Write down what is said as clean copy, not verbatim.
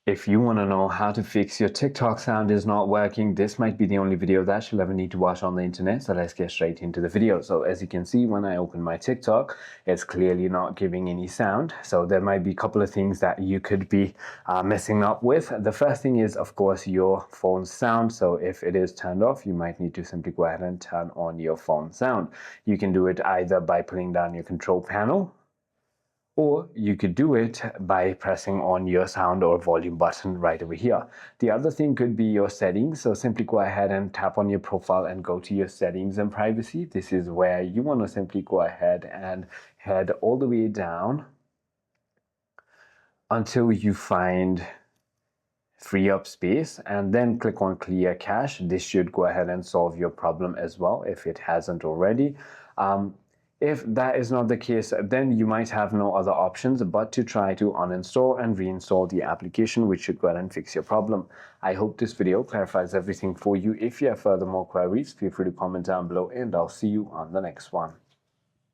If you want to know how to fix your TikTok sound is not working, this might be the only video that you'll ever need to watch on the internet. So let's get straight into the video. So as you can see, when I open my TikTok, it's clearly not giving any sound. So there might be a couple of things that you could be messing up with. The first thing is, of course, your phone sound. So if it is turned off, you might need to simply go ahead and turn on your phone sound. You can do it either by pulling down your control panel, or you could do it by pressing on your sound or volume button right over here. The other thing could be your settings. So simply go ahead and tap on your profile and go to your settings and privacy. This is where you want to simply go ahead and head all the way down until you find free up space, and then click on clear cache. This should go ahead and solve your problem as well if it hasn't already. If that is not the case, then you might have no other options but to try to uninstall and reinstall the application, which should go ahead and fix your problem. I hope this video clarifies everything for you. If you have further more queries, feel free to comment down below, and I'll see you on the next one.